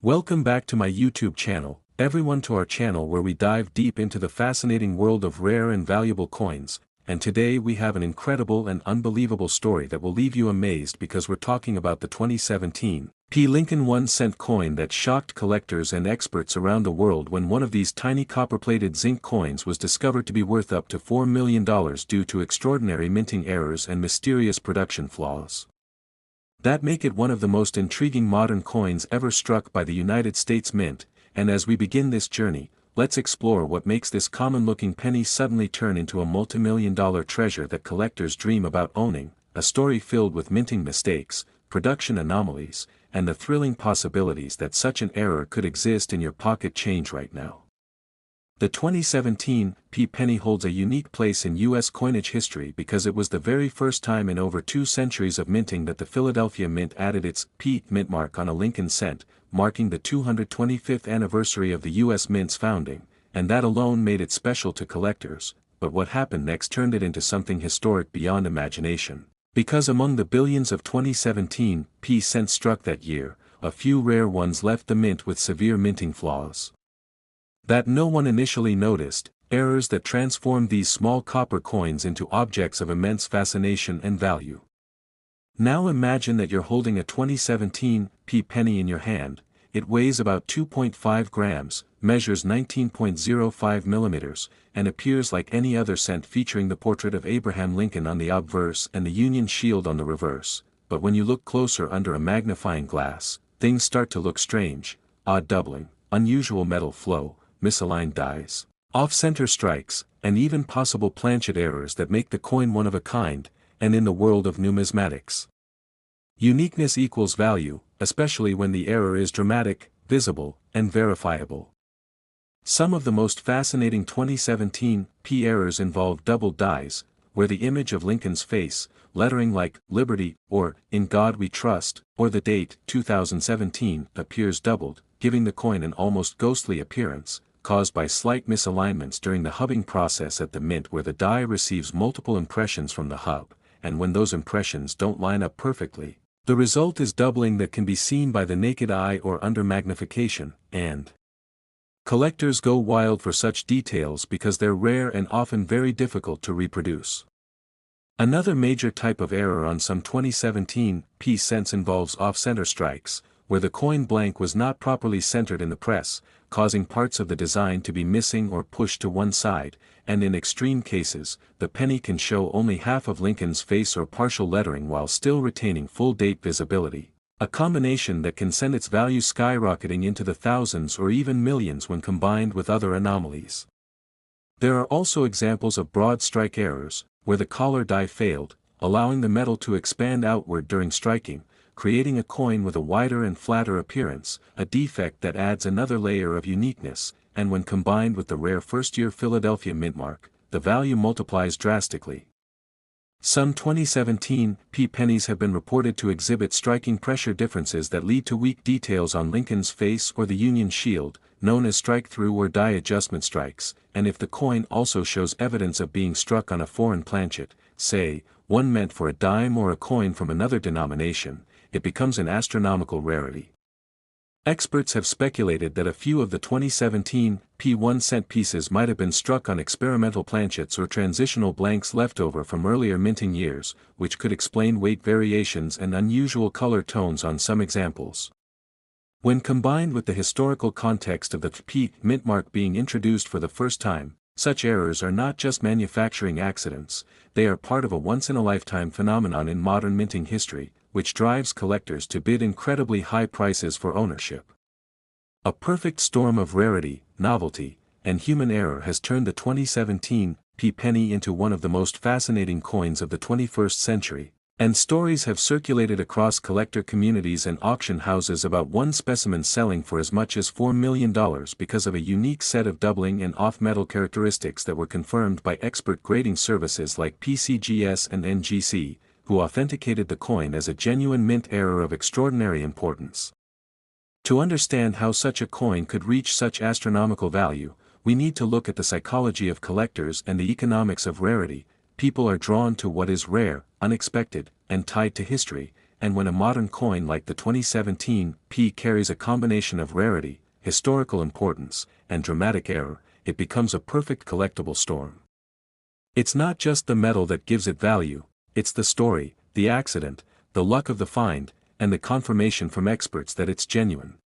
Welcome back to my YouTube channel, everyone, to our channel where we dive deep into the fascinating world of rare and valuable coins, and today we have an incredible and unbelievable story that will leave you amazed because we're talking about the 2017 Lincoln 1-cent coin that shocked collectors and experts around the world when one of these tiny copper-plated zinc coins was discovered to be worth up to $4 million due to extraordinary minting errors and mysterious production flaws that make it one of the most intriguing modern coins ever struck by the United States Mint. And as we begin this journey, let's explore what makes this common-looking penny suddenly turn into a multi-million-dollar treasure that collectors dream about owning, a story filled with minting mistakes, production anomalies, and the thrilling possibilities that such an error could exist in your pocket change right now. The 2017 penny holds a unique place in U.S. coinage history because it was the very first time in over 2 centuries of minting that the Philadelphia Mint added its mint mark on a Lincoln cent, marking the 225th anniversary of the U.S. Mint's founding, and that alone made it special to collectors. But what happened next turned it into something historic beyond imagination. Because among the billions of 2017 cents struck that year, a few rare ones left the mint with severe minting flaws that no one initially noticed, errors that transformed these small copper coins into objects of immense fascination and value. Now imagine that you're holding a 2017 penny in your hand. It weighs about 2.5 grams, measures 19.05 millimeters, and appears like any other cent, featuring the portrait of Abraham Lincoln on the obverse and the Union Shield on the reverse. But when you look closer under a magnifying glass, things start to look strange: odd doubling, unusual metal flow, misaligned dies, off-center strikes, and even possible planchet errors that make the coin one of a kind. And in the world of numismatics, uniqueness equals value, especially when the error is dramatic, visible, and verifiable. Some of the most fascinating 2017 errors involve doubled dies, where the image of Lincoln's face, lettering like "Liberty" or "In God We Trust," or the date 2017 appears doubled, giving the coin an almost ghostly appearance, caused by slight misalignments during the hubbing process at the mint, where the die receives multiple impressions from the hub, and when those impressions don't line up perfectly, the result is doubling that can be seen by the naked eye or under magnification. And collectors go wild for such details because they're rare and often very difficult to reproduce. Another major type of error on some 2017 cents involves off-center strikes, where the coin blank was not properly centered in the press, causing parts of the design to be missing or pushed to one side, and in extreme cases, the penny can show only half of Lincoln's face or partial lettering while still retaining full date visibility, a combination that can send its value skyrocketing into the thousands or even millions when combined with other anomalies. There are also examples of broad strike errors, where the collar die failed, allowing the metal to expand outward during striking, creating a coin with a wider and flatter appearance, a defect that adds another layer of uniqueness. And when combined with the rare first-year Philadelphia Mint mark, the value multiplies drastically. Some 2017 pennies have been reported to exhibit striking pressure differences that lead to weak details on Lincoln's face or the Union Shield, known as strike-through or die adjustment strikes. And if the coin also shows evidence of being struck on a foreign planchet, say, one meant for a dime or a coin from another denomination, it becomes an astronomical rarity. Experts have speculated that a few of the 2017 1-cent pieces might have been struck on experimental planchets or transitional blanks left over from earlier minting years, which could explain weight variations and unusual color tones on some examples. When combined with the historical context of the mint mark being introduced for the first time, such errors are not just manufacturing accidents, they are part of a once-in-a-lifetime phenomenon in modern minting history, which drives collectors to bid incredibly high prices for ownership. A perfect storm of rarity, novelty, and human error has turned the 2017 penny into one of the most fascinating coins of the 21st century, and stories have circulated across collector communities and auction houses about one specimen selling for as much as $4 million because of a unique set of doubling and off-metal characteristics that were confirmed by expert grading services like PCGS and NGC, who authenticated the coin as a genuine mint error of extraordinary importance. To understand how such a coin could reach such astronomical value, we need to look at the psychology of collectors and the economics of rarity. People are drawn to what is rare, unexpected, and tied to history, and when a modern coin like the 2017 P carries a combination of rarity, historical importance, and dramatic error, it becomes a perfect collectible storm. It's not just the metal that gives it value, it's the story, the accident, the luck of the find, and the confirmation from experts that it's genuine.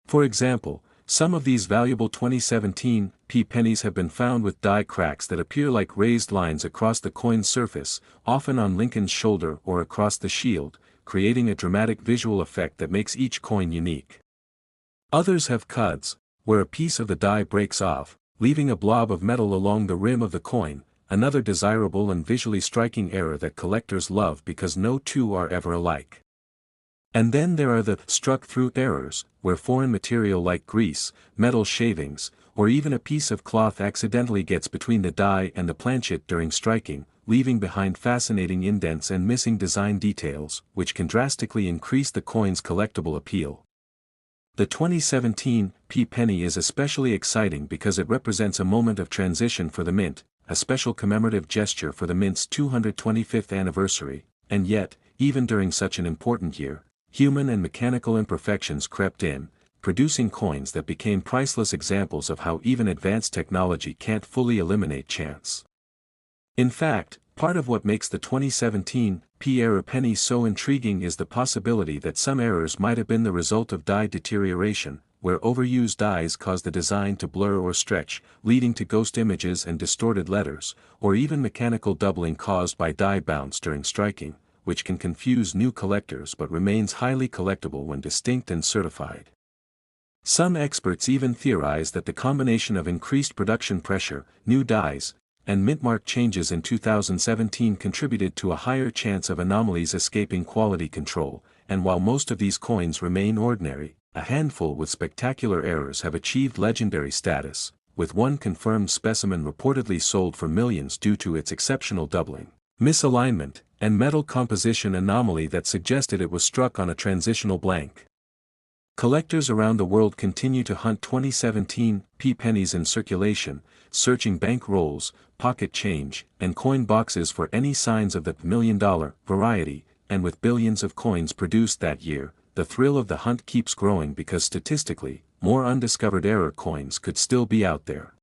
For example, some of these valuable 2017 P pennies have been found with die cracks that appear like raised lines across the coin's surface, often on Lincoln's shoulder or across the shield, creating a dramatic visual effect that makes each coin unique. Others have cuts, where a piece of the die breaks off, leaving a blob of metal along the rim of the coin, another desirable and visually striking error that collectors love because no two are ever alike. And then there are the struck-through errors, where foreign material like grease, metal shavings, or even a piece of cloth accidentally gets between the die and the planchet during striking, leaving behind fascinating indents and missing design details, which can drastically increase the coin's collectible appeal. The 2017 P penny is especially exciting because it represents a moment of transition for the mint, a special commemorative gesture for the mint's 225th anniversary, and yet, even during such an important year, human and mechanical imperfections crept in, producing coins that became priceless examples of how even advanced technology can't fully eliminate chance. In fact, part of what makes the 2017 P era penny so intriguing is the possibility that some errors might have been the result of die deterioration, where overused dies cause the design to blur or stretch, leading to ghost images and distorted letters, or even mechanical doubling caused by die bounce during striking, which can confuse new collectors but remains highly collectible when distinct and certified. Some experts even theorize that the combination of increased production pressure, new dies, and mint-mark changes in 2017 contributed to a higher chance of anomalies escaping quality control, and while most of these coins remain ordinary, a handful with spectacular errors have achieved legendary status, with one confirmed specimen reportedly sold for millions due to its exceptional doubling, misalignment, and metal composition anomaly that suggested it was struck on a transitional blank. Collectors around the world continue to hunt 2017 P pennies in circulation, searching bank rolls, pocket change, and coin boxes for any signs of the million-dollar variety, and with billions of coins produced that year, the thrill of the hunt keeps growing because statistically, more undiscovered error coins could still be out there.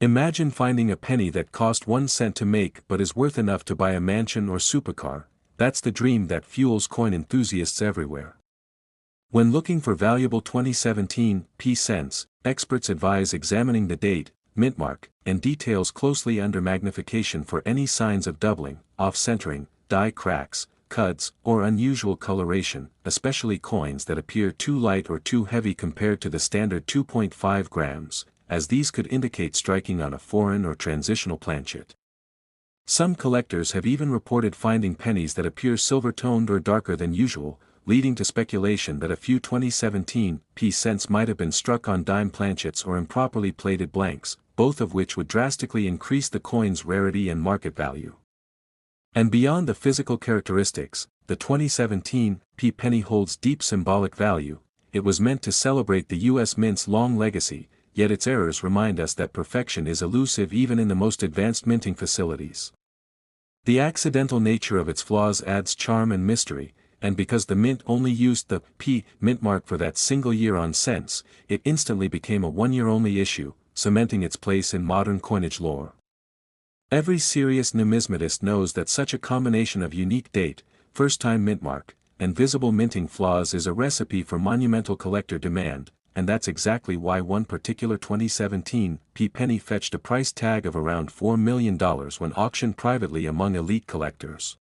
Imagine finding a penny that cost 1 cent to make but is worth enough to buy a mansion or supercar. That's the dream that fuels coin enthusiasts everywhere. When looking for valuable 2017 P cents, experts advise examining the date, mint mark, and details closely under magnification for any signs of doubling, off-centering, die cracks, cuts, or unusual coloration, especially coins that appear too light or too heavy compared to the standard 2.5 grams, as these could indicate striking on a foreign or transitional planchet. Some collectors have even reported finding pennies that appear silver-toned or darker than usual, leading to speculation that a few 2017 P cents might have been struck on dime planchets or improperly plated blanks, both of which would drastically increase the coin's rarity and market value. And beyond the physical characteristics, the 2017 P penny holds deep symbolic value. It was meant to celebrate the U.S. Mint's long legacy, yet its errors remind us that perfection is elusive even in the most advanced minting facilities. The accidental nature of its flaws adds charm and mystery, and because the mint only used the P mint mark for that single year on cents, it instantly became a one-year-only issue, cementing its place in modern coinage lore. Every serious numismatist knows that such a combination of unique date, first-time mint mark, and visible minting flaws is a recipe for monumental collector demand, and that's exactly why one particular 2017 P penny fetched a price tag of around $4 million when auctioned privately among elite collectors.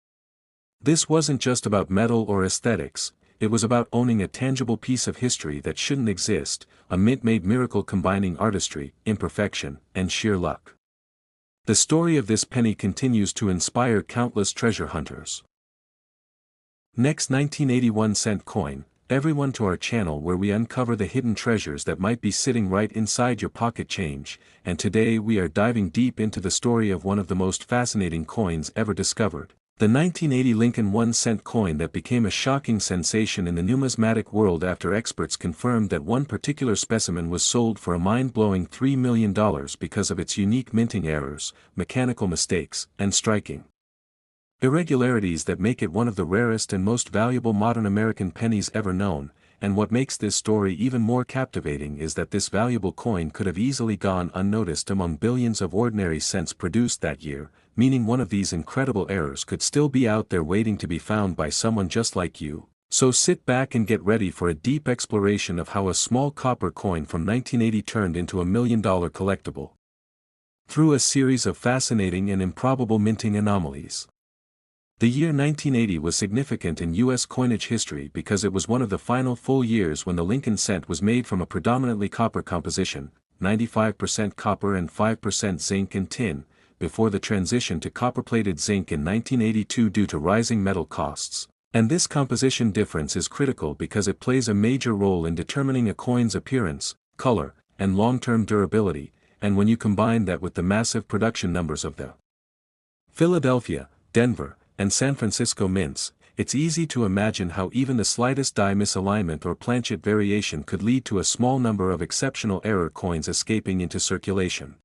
This wasn't just about metal or aesthetics, it was about owning a tangible piece of history that shouldn't exist, a mint-made miracle combining artistry, imperfection, and sheer luck. The story of this penny continues to inspire countless treasure hunters. Next, 1981 cent coin. Everyone to our channel where we uncover the hidden treasures that might be sitting right inside your pocket change, and today we are diving deep into the story of one of the most fascinating coins ever discovered, the 1980 Lincoln 1-cent coin that became a shocking sensation in the numismatic world after experts confirmed that one particular specimen was sold for a mind-blowing $3 million because of its unique minting errors, mechanical mistakes, and striking. Irregularities that make it one of the rarest and most valuable modern American pennies ever known, and what makes this story even more captivating is that this valuable coin could have easily gone unnoticed among billions of ordinary cents produced that year, meaning one of these incredible errors could still be out there waiting to be found by someone just like you. So sit back and get ready for a deep exploration of how a small copper coin from 1980 turned into $1 million collectible. Through a series of fascinating and improbable minting anomalies. The year 1980 was significant in U.S. coinage history because it was one of the final full years when the Lincoln cent was made from a predominantly copper composition, 95% copper and 5% zinc and tin, before the transition to copper-plated zinc in 1982 due to rising metal costs. And this composition difference is critical because it plays a major role in determining a coin's appearance, color, and long-term durability, and when you combine that with the massive production numbers of the Philadelphia, Denver, and San Francisco mints, it's easy to imagine how even the slightest die misalignment or planchet variation could lead to a small number of exceptional error coins escaping into circulation.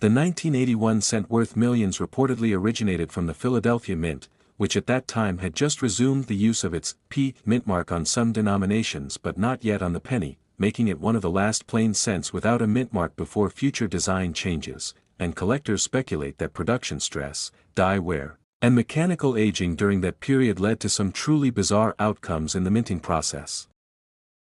The 1981 cent worth millions reportedly originated from the Philadelphia Mint, which at that time had just resumed the use of its P mint mark on some denominations but not yet on the penny, making it one of the last plain cents without a mint mark before future design changes, and collectors speculate that production stress, die wear, and mechanical aging during that period led to some truly bizarre outcomes in the minting process.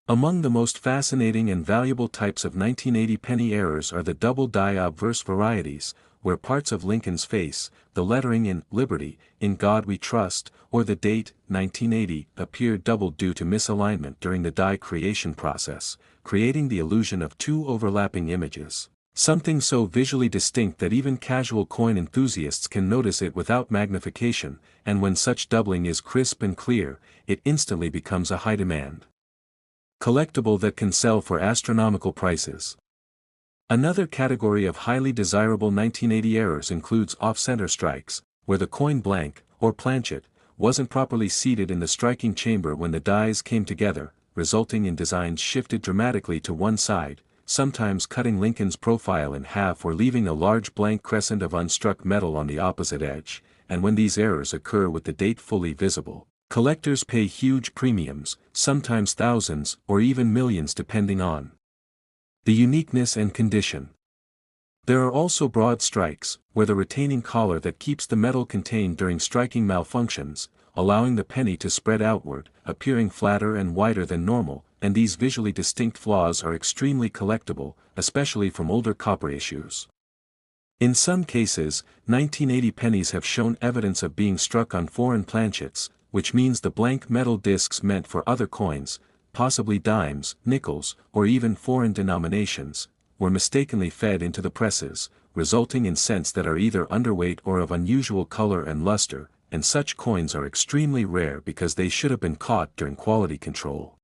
Among the most fascinating and valuable types of 1980 penny errors are the double die obverse varieties, where parts of Lincoln's face, the lettering in Liberty, In God We Trust, or the date, 1980, appear doubled due to misalignment during the die creation process, creating the illusion of two overlapping images. Something so visually distinct that even casual coin enthusiasts can notice it without magnification, and when such doubling is crisp and clear, it instantly becomes a high demand collectible that can sell for astronomical prices. Another category of highly desirable 1980 errors includes off-center strikes, where the coin blank, or planchet, wasn't properly seated in the striking chamber when the dies came together, resulting in designs shifted dramatically to one side, sometimes cutting Lincoln's profile in half or leaving a large blank crescent of unstruck metal on the opposite edge, and when these errors occur with the date fully visible, collectors pay huge premiums, sometimes thousands or even millions depending on the uniqueness and condition. There are also broad strikes, where the retaining collar that keeps the metal contained during striking malfunctions, allowing the penny to spread outward, appearing flatter and wider than normal, and these visually distinct flaws are extremely collectible, especially from older copper issues. In some cases, 1980 pennies have shown evidence of being struck on foreign planchets, which means the blank metal discs meant for other coins, possibly dimes, nickels, or even foreign denominations, were mistakenly fed into the presses, resulting in cents that are either underweight or of unusual color and luster, and such coins are extremely rare because they should have been caught during quality control.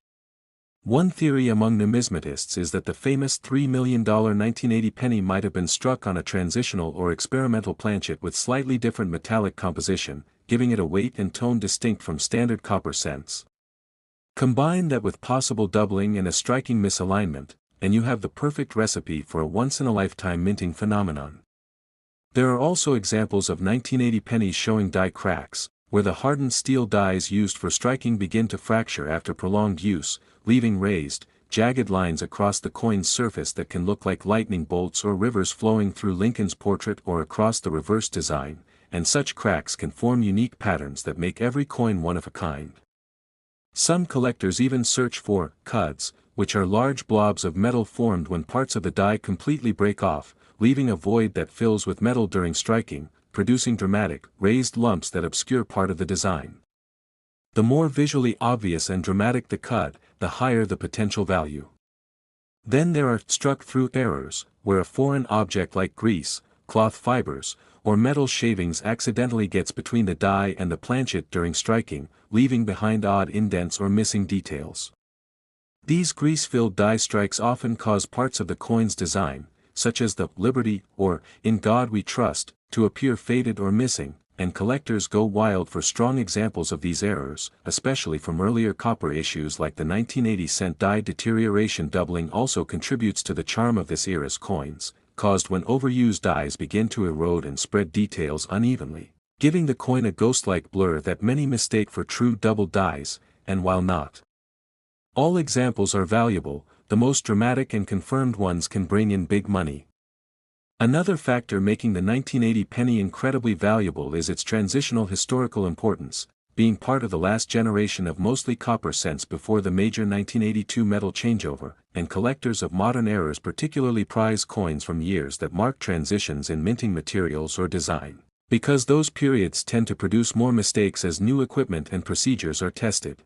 One theory among numismatists is that the famous $3 million 1980 penny might have been struck on a transitional or experimental planchet with slightly different metallic composition, giving it a weight and tone distinct from standard copper cents. Combine that with possible doubling and a striking misalignment, and you have the perfect recipe for a once-in-a-lifetime minting phenomenon. There are also examples of 1980 pennies showing die cracks, where the hardened steel dies used for striking begin to fracture after prolonged use, leaving raised, jagged lines across the coin's surface that can look like lightning bolts or rivers flowing through Lincoln's portrait or across the reverse design, and such cracks can form unique patterns that make every coin one of a kind. Some collectors even search for cuds, which are large blobs of metal formed when parts of the die completely break off, leaving a void that fills with metal during striking, producing dramatic, raised lumps that obscure part of the design. The more visually obvious and dramatic the cud, the higher the potential value. Then there are struck-through errors, where a foreign object like grease, cloth fibers, or metal shavings accidentally gets between the die and the planchet during striking, leaving behind odd indents or missing details. These grease-filled die strikes often cause parts of the coin's design, such as the Liberty or In God We Trust, to appear faded or missing, and collectors go wild for strong examples of these errors, especially from earlier copper issues like the 1980 cent die. Deterioration doubling also contributes to the charm of this era's coins, caused when overused dies begin to erode and spread details unevenly. giving the coin a ghost-like blur that many mistake for true double dies, and while not all examples are valuable, the most dramatic and confirmed ones can bring in big money. Another factor making the 1980 penny incredibly valuable is its transitional historical importance, being part of the last generation of mostly copper cents before the major 1982 metal changeover, and collectors of modern eras particularly prize coins from years that mark transitions in minting materials or design, because those periods tend to produce more mistakes as new equipment and procedures are tested.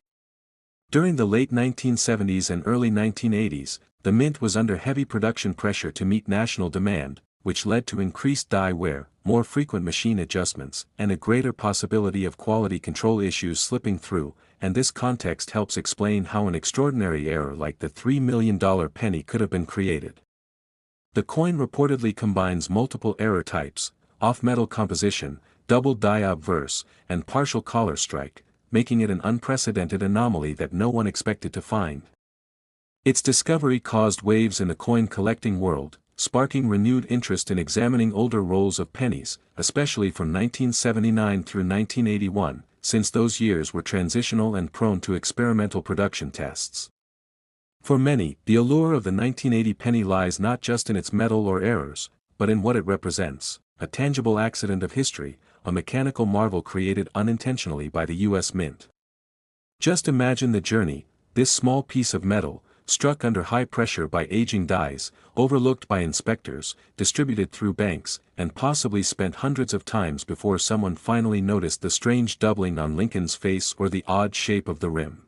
During the late 1970s and early 1980s, the mint was under heavy production pressure to meet national demand, which led to increased die wear, more frequent machine adjustments, and a greater possibility of quality control issues slipping through, and this context helps explain how an extraordinary error like the $3 million penny could have been created. The coin reportedly combines multiple error types, off-metal composition, double die obverse, and partial collar strike, making it an unprecedented anomaly that no one expected to find. Its discovery caused waves in the coin collecting world, sparking renewed interest in examining older rolls of pennies, especially from 1979 through 1981, since those years were transitional and prone to experimental production tests. For many, the allure of the 1980 penny lies not just in its metal or errors, but in what it represents, a tangible accident of history, a mechanical marvel created unintentionally by the U.S. Mint. Just imagine the journey: this small piece of metal, struck under high pressure by aging dies, overlooked by inspectors, distributed through banks, and possibly spent hundreds of times before someone finally noticed the strange doubling on Lincoln's face or the odd shape of the rim.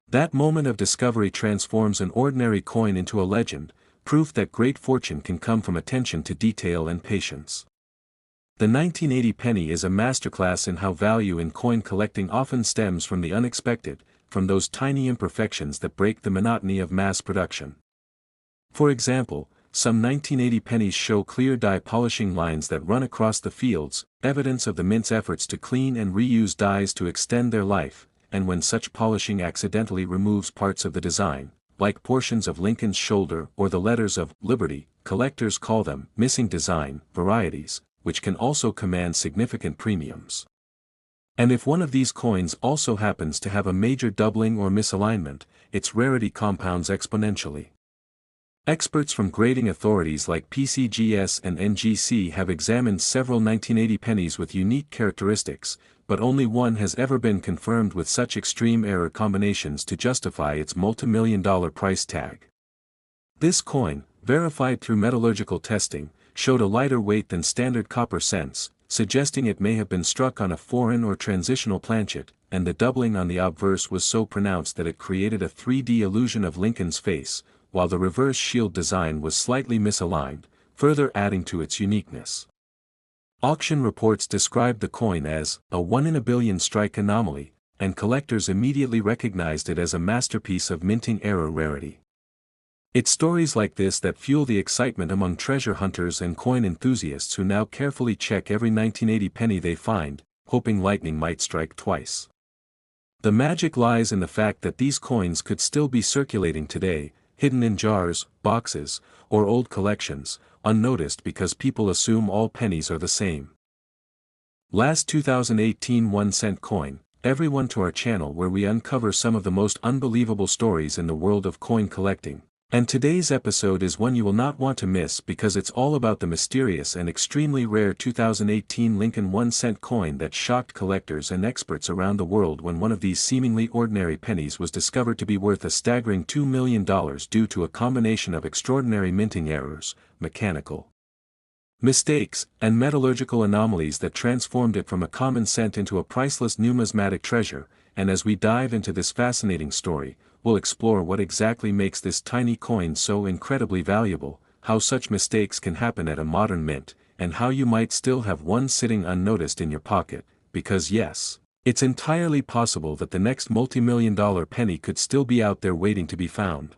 That moment of discovery transforms an ordinary coin into a legend, proof that great fortune can come from attention to detail and patience. The 1980 penny is a masterclass in how value in coin collecting often stems from the unexpected, from those tiny imperfections that break the monotony of mass production. For example, some 1980 pennies show clear die polishing lines that run across the fields, evidence of the mint's efforts to clean and reuse dies to extend their life, and when such polishing accidentally removes parts of the design, like portions of Lincoln's shoulder or the letters of Liberty, collectors call them missing design varieties, which can also command significant premiums. And if one of these coins also happens to have a major doubling or misalignment, its rarity compounds exponentially. Experts from grading authorities like PCGS and NGC have examined several 1980 pennies with unique characteristics, but only one has ever been confirmed with such extreme error combinations to justify its multi-million-dollar price tag. This coin, verified through metallurgical testing, showed a lighter weight than standard copper cents, suggesting it may have been struck on a foreign or transitional planchet, and the doubling on the obverse was so pronounced that it created a 3D illusion of Lincoln's face, while the reverse shield design was slightly misaligned, further adding to its uniqueness. Auction reports described the coin as a 1 in a billion strike anomaly, and collectors immediately recognized it as a masterpiece of minting error rarity. It's stories like this that fuel the excitement among treasure hunters and coin enthusiasts who now carefully check every 1980 penny they find, hoping lightning might strike twice. The magic lies in the fact that these coins could still be circulating today, hidden in jars, boxes, or old collections, unnoticed because people assume all pennies are the same. Last 2018 1-cent coin, everyone to our channel where we uncover some of the most unbelievable stories in the world of coin collecting. And today's episode is one you will not want to miss because it's all about the mysterious and extremely rare 2018 Lincoln 1-cent coin that shocked collectors and experts around the world when one of these seemingly ordinary pennies was discovered to be worth a staggering $2 million due to a combination of extraordinary minting errors, mechanical mistakes, and metallurgical anomalies that transformed it from a common cent into a priceless numismatic treasure. And as we dive into this fascinating story, we'll explore what exactly makes this tiny coin so incredibly valuable, how such mistakes can happen at a modern mint, and how you might still have one sitting unnoticed in your pocket, because yes, it's entirely possible that the next multi-million-dollar penny could still be out there waiting to be found.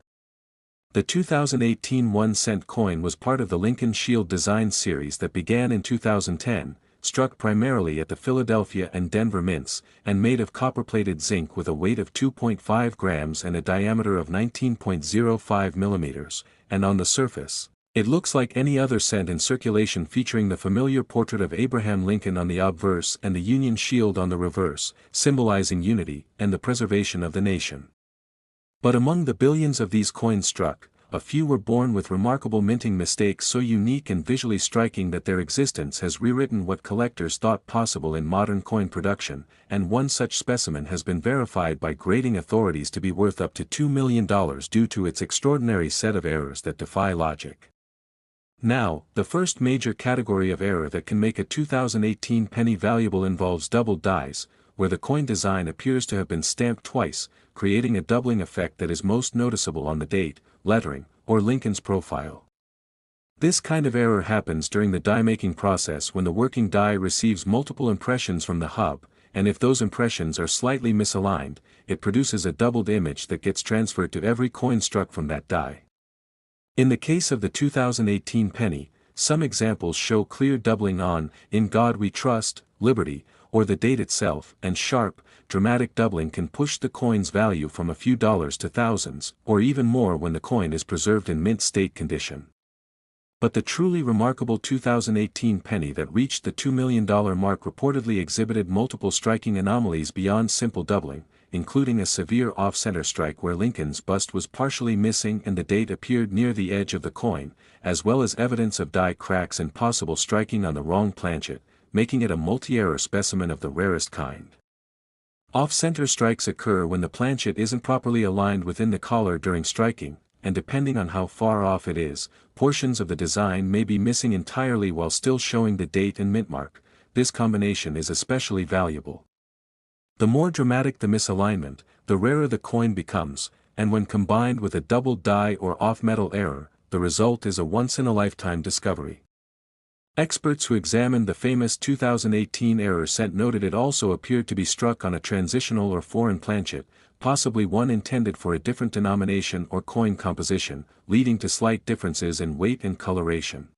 The 2018 1-cent coin was part of the Lincoln Shield design series that began in 2010, struck primarily at the Philadelphia and Denver mints, and made of copper-plated zinc with a weight of 2.5 grams and a diameter of 19.05 millimeters, and on the surface, It looks like any other cent in circulation featuring the familiar portrait of Abraham Lincoln on the obverse and the Union shield on the reverse, symbolizing unity and the preservation of the nation. But among the billions of these coins struck, a few were born with remarkable minting mistakes so unique and visually striking that their existence has rewritten what collectors thought possible in modern coin production, and one such specimen has been verified by grading authorities to be worth up to $2 million due to its extraordinary set of errors that defy logic. Now, the first major category of error that can make a 2018 penny valuable involves doubled dies, where the coin design appears to have been stamped twice, creating a doubling effect that is most noticeable on the date, lettering, or Lincoln's profile. This kind of error happens during the die-making process when the working die receives multiple impressions from the hub, and if those impressions are slightly misaligned, it produces a doubled image that gets transferred to every coin struck from that die. In the case of the 2018 penny, some examples show clear doubling on "In God We Trust," "Liberty," or the date itself, and sharp, dramatic doubling can push the coin's value from a few dollars to thousands, or even more when the coin is preserved in mint state condition. But the truly remarkable 2018 penny that reached the $2 million mark reportedly exhibited multiple striking anomalies beyond simple doubling, including a severe off-center strike where Lincoln's bust was partially missing and the date appeared near the edge of the coin, as well as evidence of die cracks and possible striking on the wrong planchet, making it a multi-error specimen of the rarest kind. Off-center strikes occur when the planchet isn't properly aligned within the collar during striking, and depending on how far off it is, portions of the design may be missing entirely while still showing the date and mint mark. This combination is especially valuable. The more dramatic the misalignment, the rarer the coin becomes, and when combined with a doubled die or off-metal error, the result is a once-in-a-lifetime discovery. Experts who examined the famous 2018 error cent noted it also appeared to be struck on a transitional or foreign planchet, possibly one intended for a different denomination or coin composition, leading to slight differences in weight and coloration.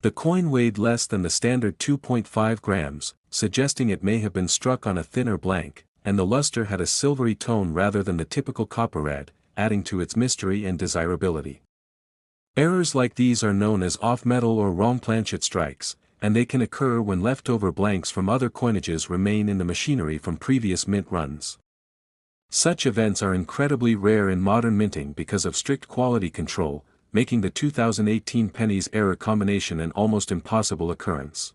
The coin weighed less than the standard 2.5 grams, suggesting it may have been struck on a thinner blank, and the luster had a silvery tone rather than the typical copper red, adding to its mystery and desirability. Errors like these are known as off-metal or wrong planchet strikes, and they can occur when leftover blanks from other coinages remain in the machinery from previous mint runs. Such events are incredibly rare in modern minting because of strict quality control, making the 2018 pennies error combination an almost impossible occurrence.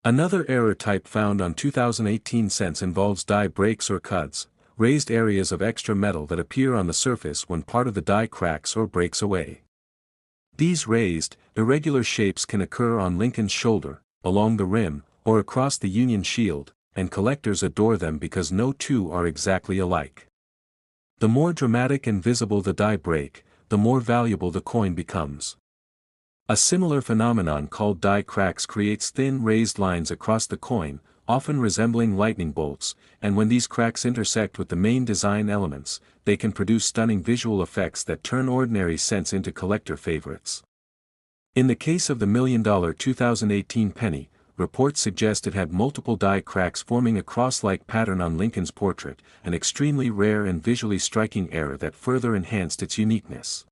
Another error type found on 2018 cents involves die breaks or cuts, raised areas of extra metal that appear on the surface when part of the die cracks or breaks away. These raised, irregular shapes can occur on Lincoln's shoulder, along the rim, or across the Union shield, and collectors adore them because no two are exactly alike. The more dramatic and visible the die break, the more valuable the coin becomes. A similar phenomenon called die cracks creates thin raised lines across the coin, often resembling lightning bolts, and when these cracks intersect with the main design elements, they can produce stunning visual effects that turn ordinary cents into collector favorites. In the case of the $1 million 2018 penny, reports suggest it had multiple die cracks forming a cross-like pattern on Lincoln's portrait, an extremely rare and visually striking error that further enhanced its uniqueness.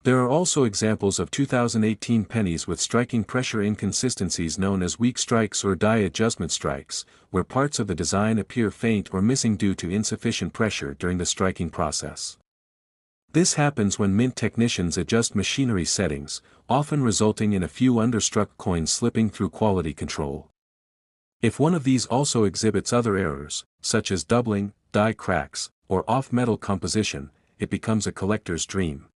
There are also examples of 2018 pennies with striking pressure inconsistencies known as weak strikes or die adjustment strikes, where parts of the design appear faint or missing due to insufficient pressure during the striking process. This happens when mint technicians adjust machinery settings, often resulting in a few understruck coins slipping through quality control. If one of these also exhibits other errors, such as doubling, die cracks, or off-metal composition, it becomes a collector's dream.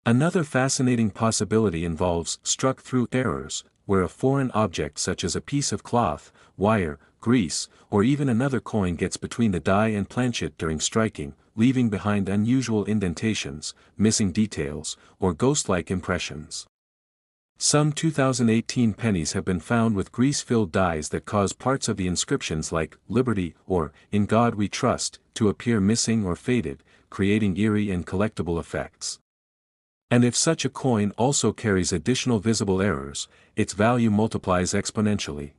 Another fascinating possibility involves struck-through errors, where a foreign object such as a piece of cloth, wire, grease, or even another coin gets between the die and planchet during striking, leaving behind unusual indentations, missing details, or ghost-like impressions. Some 2018 pennies have been found with grease-filled dies that cause parts of the inscriptions like "Liberty" or "In God We Trust" to appear missing or faded, creating eerie and collectible effects. And if such a coin also carries additional visible errors, its value multiplies exponentially.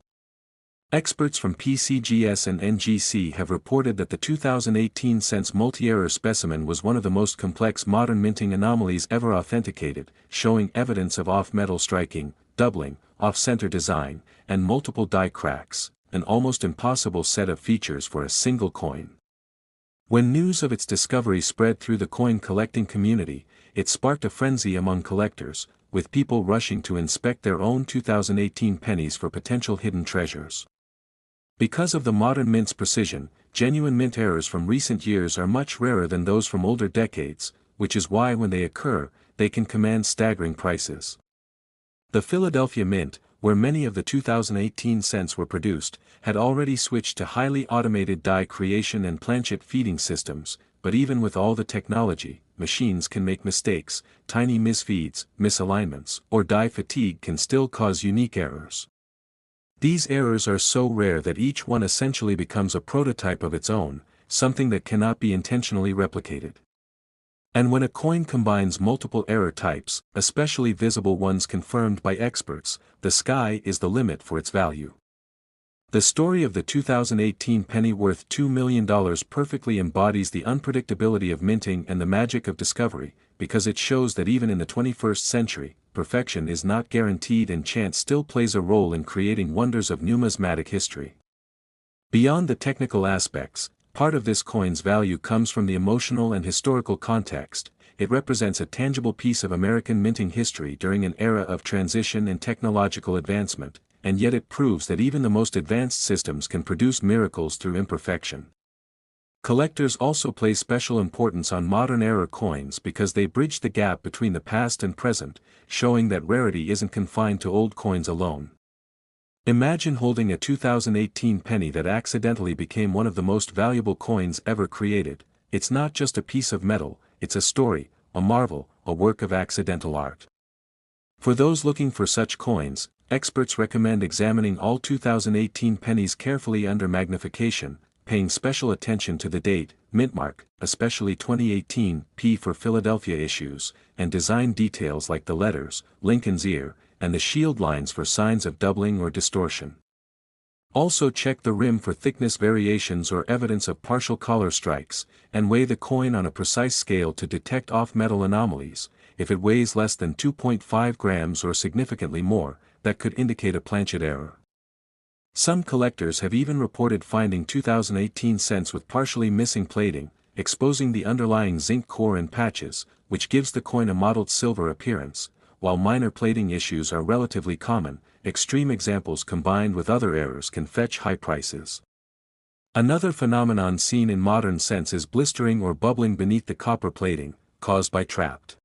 Experts from PCGS and NGC have reported that the 2018 cents multi-error specimen was one of the most complex modern minting anomalies ever authenticated, showing evidence of off-metal striking, doubling, off-center design, and multiple die cracks, an almost impossible set of features for a single coin. When news of its discovery spread through the coin collecting community, it sparked a frenzy among collectors, with people rushing to inspect their own 2018 pennies for potential hidden treasures. Because of the modern mint's precision, genuine mint errors from recent years are much rarer than those from older decades, which is why when they occur, they can command staggering prices. The Philadelphia Mint, where many of the 2018 cents were produced, had already switched to highly automated die creation and planchet feeding systems, but even with all the technology, machines can make mistakes, tiny misfeeds, misalignments, or die fatigue can still cause unique errors. These errors are so rare that each one essentially becomes a prototype of its own, something that cannot be intentionally replicated. And when a coin combines multiple error types, especially visible ones confirmed by experts, the sky is the limit for its value. The story of the 2018 penny worth $2 million perfectly embodies the unpredictability of minting and the magic of discovery, because it shows that even in the 21st century, perfection is not guaranteed and chance still plays a role in creating wonders of numismatic history. Beyond the technical aspects, part of this coin's value comes from the emotional and historical context. It represents a tangible piece of American minting history during an era of transition and technological advancement, and yet it proves that even the most advanced systems can produce miracles through imperfection. Collectors also place special importance on modern era coins because they bridge the gap between the past and present, showing that rarity isn't confined to old coins alone. Imagine holding a 2018 penny that accidentally became one of the most valuable coins ever created. It's not just a piece of metal, it's a story, a marvel, a work of accidental art. For those looking for such coins, experts recommend examining all 2018 pennies carefully under magnification, paying special attention to the date, mint mark, especially 2018 P for Philadelphia issues, and design details like the letters, Lincoln's ear, and the shield lines for signs of doubling or distortion. Also check the rim for thickness variations or evidence of partial collar strikes, and weigh the coin on a precise scale to detect off-metal anomalies. If it weighs less than 2.5 grams or significantly more, that could indicate a planchet error. Some collectors have even reported finding 2018 cents with partially missing plating, exposing the underlying zinc core and patches, which gives the coin a mottled silver appearance. While minor plating issues are relatively common, extreme examples combined with other errors can fetch high prices. Another phenomenon seen in modern cents is blistering or bubbling beneath the copper plating, caused by trapped